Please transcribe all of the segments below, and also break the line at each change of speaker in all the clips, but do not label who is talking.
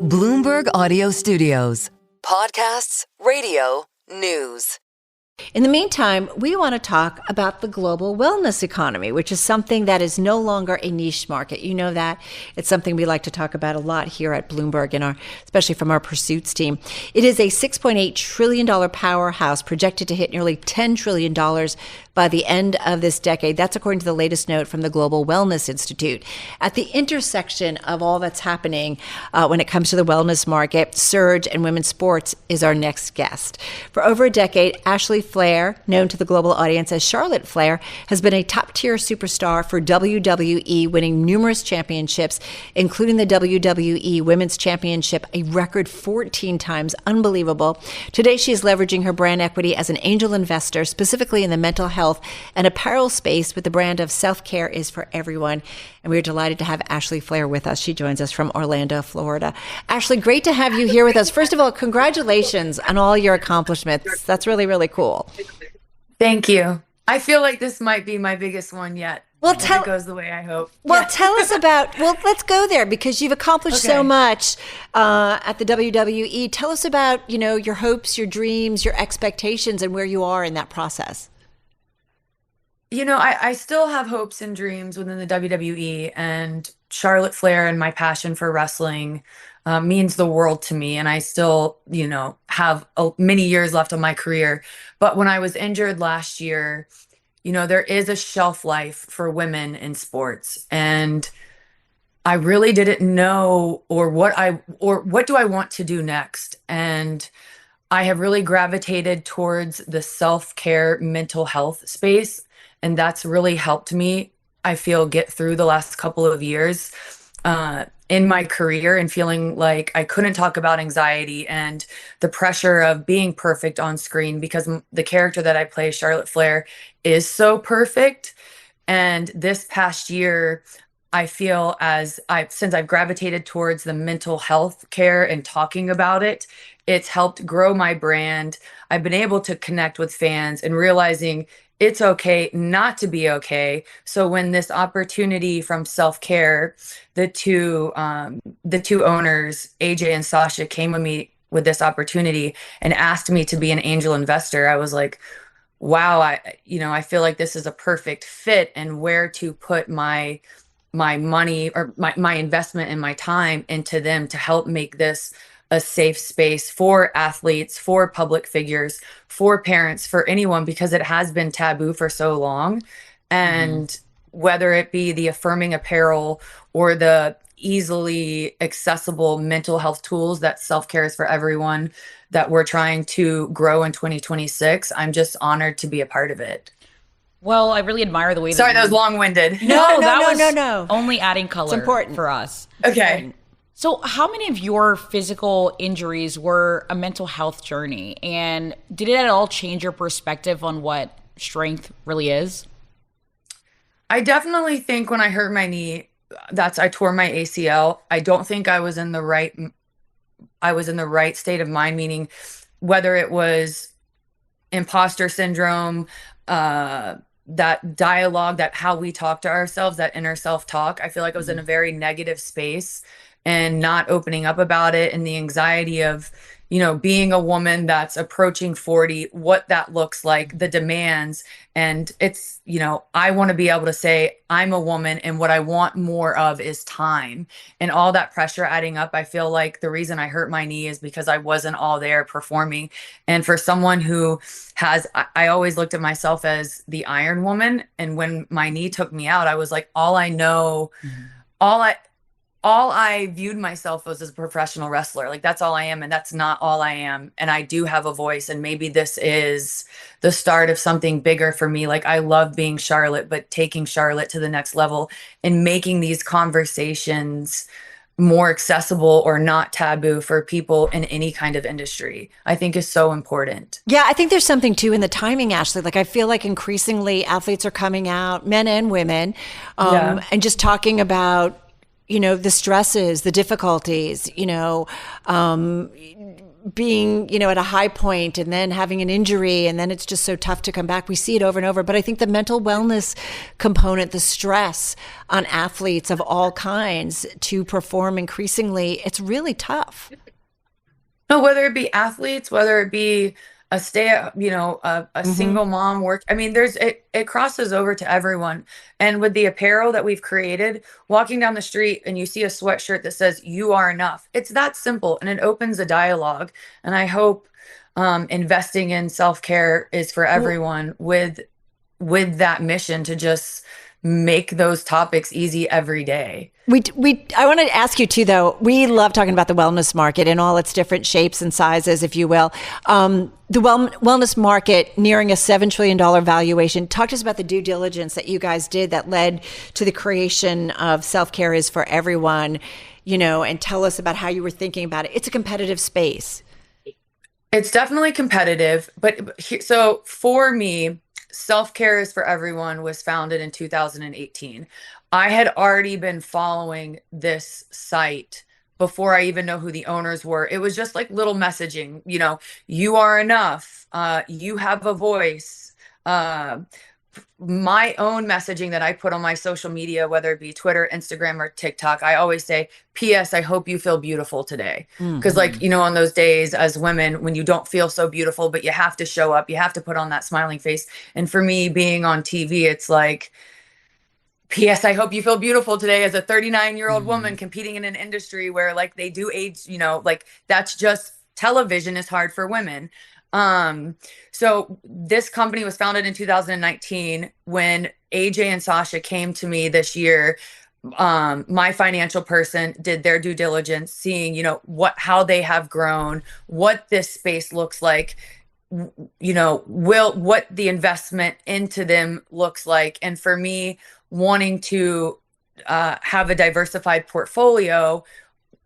Bloomberg Audio Studios. Podcasts, radio, news.
In the meantime, we want to talk about the global wellness economy, which is something that is no longer a niche market. You know that. It's something we like to talk about a lot here at Bloomberg, especially from our Pursuits team. It is a $6.8 trillion powerhouse projected to hit nearly $10 trillion by the end of this decade. That's according to the latest note from the Global Wellness Institute. At the intersection of all that's happening when it comes to the wellness market, surge and women's sports is our next guest. For over a decade, Ashley Flair, known to the global audience as Charlotte Flair, has been a top-tier superstar for WWE, winning numerous championships, including the WWE Women's Championship, a record 14 times. Unbelievable. Today, she is leveraging her brand equity as an angel investor, specifically in the mental health and apparel space with the brand of Self-Care is for Everyone. And we're delighted to have Ashley Flair with us. She joins us from Orlando, Florida. Ashley, great to have you here with us. First of all, congratulations on all your accomplishments. That's really, really cool.
Thank you. I feel like this might be my biggest one yet.
Well,
if it goes the way I hope.
Well, tell us about, let's go there because you've accomplished so much at the WWE. Tell us about, your hopes, your dreams, your expectations, and where you are in that process.
I still have hopes and dreams within the WWE, and Charlotte Flair and my passion for wrestling means the world to me. And I still, have many years left on my career. But when I was injured last year, there is a shelf life for women in sports. And I really didn't know what do I want to do next? And I have really gravitated towards the self-care mental health space. And that's really helped me, I feel, get through the last couple of years in my career and feeling like I couldn't talk about anxiety and the pressure of being perfect on screen because the character that I play, Charlotte Flair, is so perfect. And this past year, I feel since I've gravitated towards the mental health care and talking about it, it's helped grow my brand. I've been able to connect with fans and realizing it's okay not to be okay. So when this opportunity from Self-Care, the two owners, AJ and Sasha, came with me with this opportunity and asked me to be an angel investor, I was like, wow, I feel like this is a perfect fit, and where to put my money or my investment and my time into them to help make this a safe space for athletes, for public figures, for parents, for anyone, because it has been taboo for so long. And whether it be the affirming apparel or the easily accessible mental health tools that Self-Care is for Everyone that we're trying to grow in 2026, I'm just honored to be a part of it.
Well, I really admire the way
that was long-winded.
No. Only adding color.
It's important
for us.
Okay.
So how many of your physical injuries were a mental health journey? And did it at all change your perspective on what strength really is?
I definitely think when I hurt my knee, I tore my ACL. I don't think I was in the right state of mind, meaning whether it was imposter syndrome, that dialogue, that how we talk to ourselves, that inner self-talk. I feel like I was in a very negative space and not opening up about it, and the anxiety of, being a woman that's approaching 40, what that looks like, the demands. And it's, I want to be able to say I'm a woman, and what I want more of is time. And all that pressure adding up, I feel like the reason I hurt my knee is because I wasn't all there performing. And for someone who I always looked at myself as the Iron Woman. And when my knee took me out, I was like, all I viewed myself as a professional wrestler. Like, that's all I am, and that's not all I am. And I do have a voice, and maybe this is the start of something bigger for me. Like, I love being Charlotte, but taking Charlotte to the next level and making these conversations more accessible or not taboo for people in any kind of industry, I think is so important.
Yeah, I think there's something too in the timing, Ashley. Like, I feel like increasingly athletes are coming out, men and women, and just talking about, the stresses, the difficulties, being, at a high point and then having an injury, and then it's just so tough to come back. We see it over and over. But I think the mental wellness component, the stress on athletes of all kinds to perform increasingly, it's really tough.
No, whether it be athletes, whether it be a single mom work. I mean, it crosses over to everyone. And with the apparel that we've created, walking down the street and you see a sweatshirt that says "You are enough." It's that simple, and it opens a dialogue. And I hope investing in self-care is for everyone with that mission to just make those topics easy every day.
I want to ask you too, though. We love talking about the wellness market in all its different shapes and sizes, if you will. The wellness market nearing a $7 trillion valuation. Talk to us about the due diligence that you guys did that led to the creation of Self-Care is for Everyone, and tell us about how you were thinking about it. It's a competitive space.
It's definitely competitive. So for me, Self-Care is for Everyone was founded in 2018. I had already been following this site before I even know who the owners were. It was just like little messaging, you are enough, you have a voice. My own messaging that I put on my social media, whether it be Twitter, Instagram, or TikTok, I always say, P.S. I hope you feel beautiful today. Because on those days as women, when you don't feel so beautiful, but you have to show up, you have to put on that smiling face. And for me, being on TV, it's like, P.S. I hope you feel beautiful today as a 39-year-old woman competing in an industry where they do age, that's just television is hard for women. So this company was founded in 2019 when AJ and Sasha came to me this year. My financial person did their due diligence, seeing, how they have grown, what this space looks like, what the investment into them looks like. And for me, wanting to have a diversified portfolio,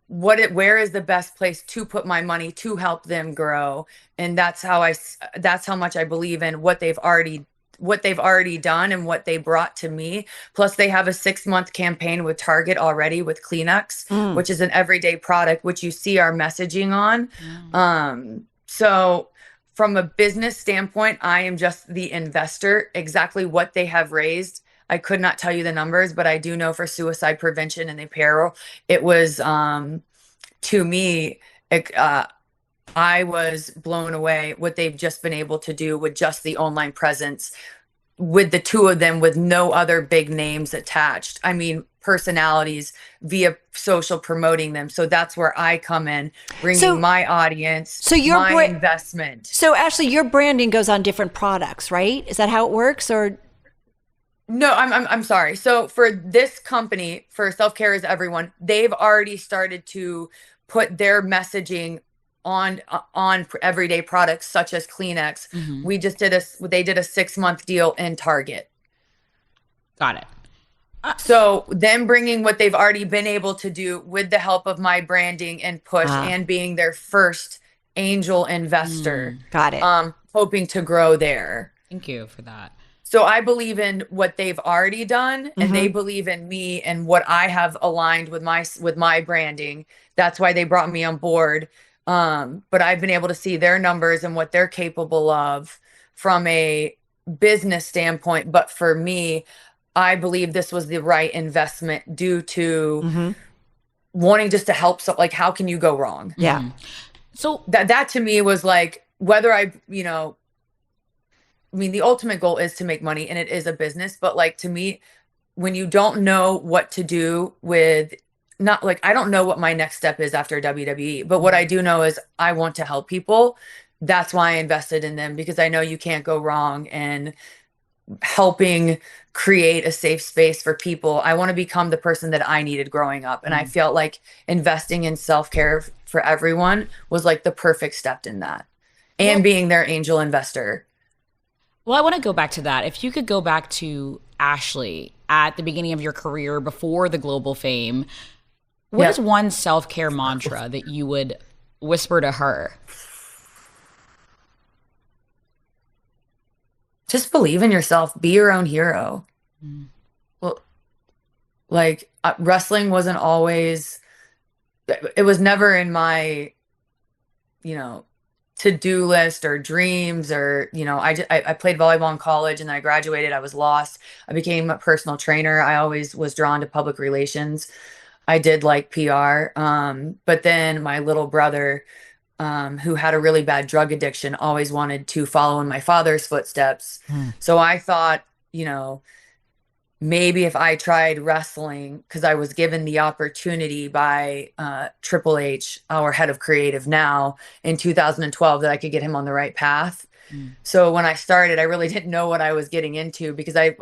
where is the best place to put my money to help them grow? And that's how much I believe in what they've already done and what they brought to me. Plus they have a 6-month campaign with Target already with Kleenex, which is an everyday product, which you see our messaging on. So from a business standpoint, I am just the investor. Exactly what they have raised, I could not tell you the numbers, but I do know for suicide prevention and the apparel, it was, to me, I was blown away what they've just been able to do with just the online presence, with the two of them, with no other big names attached. I mean, personalities via social promoting them. So that's where I come in, bringing my audience, my investment.
So Ashley, your branding goes on different products, right? Is that how it works, or?
No, I'm sorry. So for this company, for Self-Care is Everyone, they've already started to put their messaging on everyday products such as Kleenex. They did a 6-month deal in Target.
Got it.
So them bringing what they've already been able to do with the help of my branding and push and being their first angel investor.
Got it.
Hoping to grow there.
Thank you for that.
So I believe in what they've already done, and they believe in me and what I have aligned with my branding. That's why they brought me on board. But I've been able to see their numbers and what they're capable of from a business standpoint. But for me, I believe this was the right investment due to wanting just to help. So, how can you go wrong?
Yeah.
So that to me was whether the ultimate goal is to make money, and it is a business. But to me, when you don't know what to do with, I don't know what my next step is after WWE, but what I do know is I want to help people. That's why I invested in them, because I know you can't go wrong in helping create a safe space for people. I want to become the person that I needed growing up. And I felt like investing in Self-Care for Everyone was the perfect step in that, and being their angel investor.
Well, I want to go back to that. If you could go back to Ashley at the beginning of your career before the global fame, what is one self-care mantra that you would whisper to her?
Just believe in yourself. Be your own hero. Well, wrestling wasn't always, it was never in my to-do list or dreams or, I played volleyball in college and then I graduated. I was lost. I became a personal trainer. I always was drawn to public relations. I did like PR. But then my little brother, who had a really bad drug addiction, always wanted to follow in my father's footsteps. So I thought, maybe if I tried wrestling, because I was given the opportunity by Triple H, our head of creative now, in 2012, that I could get him on the right path. So when I started, I really didn't know what I was getting into, because I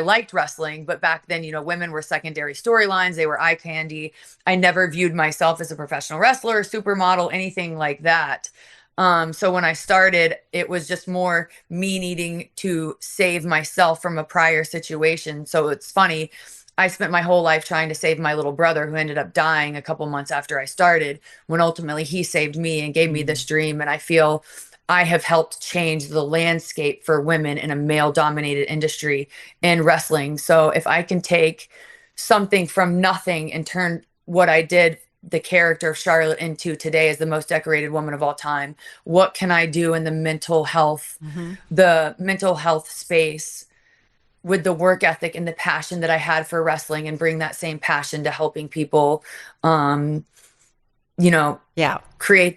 liked wrestling, but back then, women were secondary storylines. They were eye candy. I never viewed myself as a professional wrestler, supermodel, anything like that. So when I started, it was just more me needing to save myself from a prior situation. So it's funny. I spent my whole life trying to save my little brother, who ended up dying a couple months after I started, when ultimately he saved me and gave me this dream. And I feel I have helped change the landscape for women in a male-dominated industry in wrestling. So if I can take something from nothing and turn what I did, the character of Charlotte, into today as the most decorated woman of all time, what can I do in the mental health space with the work ethic and the passion that I had for wrestling, and bring that same passion to helping people, create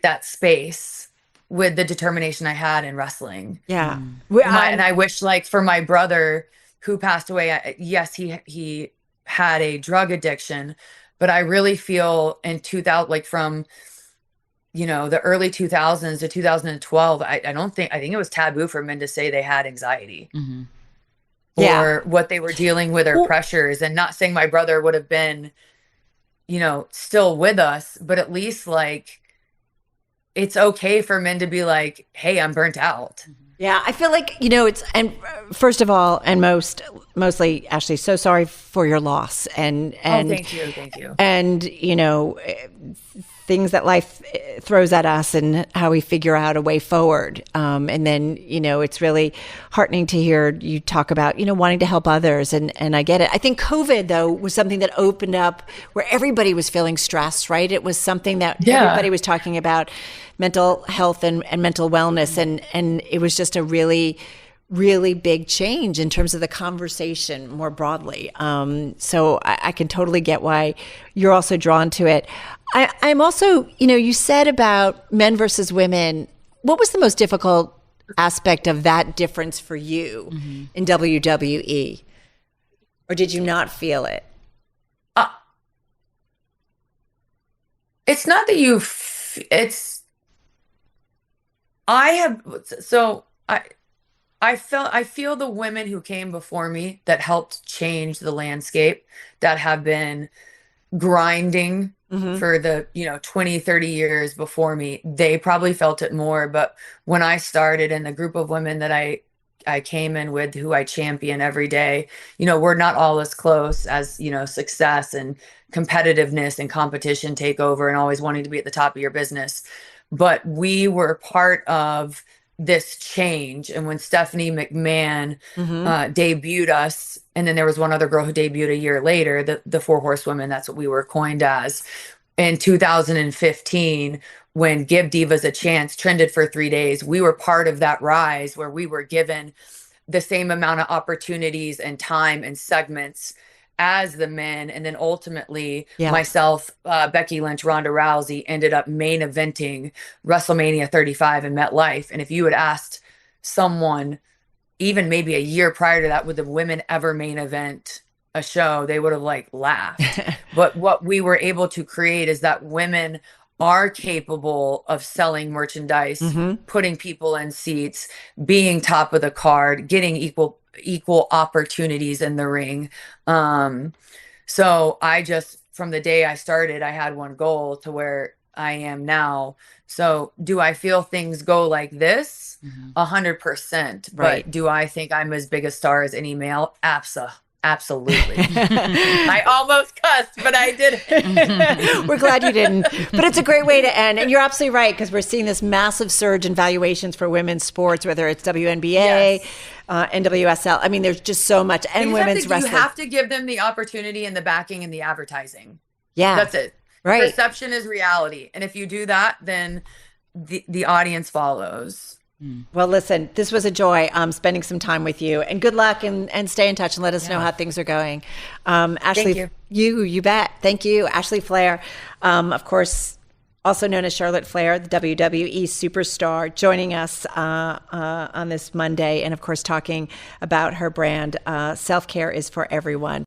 that space with the determination I had in wrestling.
Yeah.
And I wish, like, for my brother who passed away, yes, he had a drug addiction, but I really feel in 2000, like from, the early 2000s to 2012, I think it was taboo for men to say they had anxiety or what they were dealing with, or pressures. And not saying my brother would have been, still with us, but at least, like, it's okay for men to be like, hey, I'm burnt out.
Yeah, I feel like, it's, and first of all, and mostly, Ashley, so sorry for your loss. And
thank you.
And, things that life throws at us, and how we figure out a way forward. And then, it's really heartening to hear you talk about, wanting to help others. And I get it. I think COVID, though, was something that opened up where everybody was feeling stressed, right? It was something that everybody was talking about, mental health and mental wellness. And it was just a really, really big change in terms of the conversation more broadly. So I can totally get why you're also drawn to it. I'm also, you said about men versus women. What was the most difficult aspect of that difference for you in WWE? Or did you not feel it?
It's not that I feel the women who came before me that helped change the landscape, that have been grinding for the 20, 30 years before me, they probably felt it more. But when I started, and the group of women that I came in with, who I champion every day, we're not all as close as, success and competitiveness and competition take over, and always wanting to be at the top of your business. But we were part of this change. And when Stephanie McMahon debuted us, and then there was one other girl who debuted a year later, the Four Horsewomen, that's what we were coined as, in 2015, when Give Divas a Chance trended for 3 days, we were part of that rise, where we were given the same amount of opportunities and time and segments as the men. And then ultimately myself, Becky Lynch, Ronda Rousey ended up main eventing WrestleMania 35 in MetLife. And if you had asked someone even maybe a year prior to that, would the women ever main event a show, they would have laughed. But what we were able to create is that women are capable of selling merchandise, putting people in seats, being top of the card, getting equal opportunities in the ring. So I just, from the day I started, I had one goal to where I am now. So do I feel things go like this? 100%.
Right.
But do I think I'm as big a star as any male? Absolutely. I almost cussed, but I didn't.
We're glad you didn't. But it's a great way to end. And you're absolutely right, because we're seeing this massive surge in valuations for women's sports, whether it's WNBA, NWSL. I mean, there's just so much. And women's wrestling.
You have to give them the opportunity and the backing and the advertising.
Yeah.
That's it.
Right.
Perception is reality. And if you do that, then the audience follows.
Well, listen, this was a joy spending some time with you, and good luck, and stay in touch and let us know how things are going. Ashley,
Thank you.
You bet. Thank you. Ashley Flair, of course, also known as Charlotte Flair, the WWE superstar, joining us on this Monday, and of course, talking about her brand, Self-Care is for Everyone.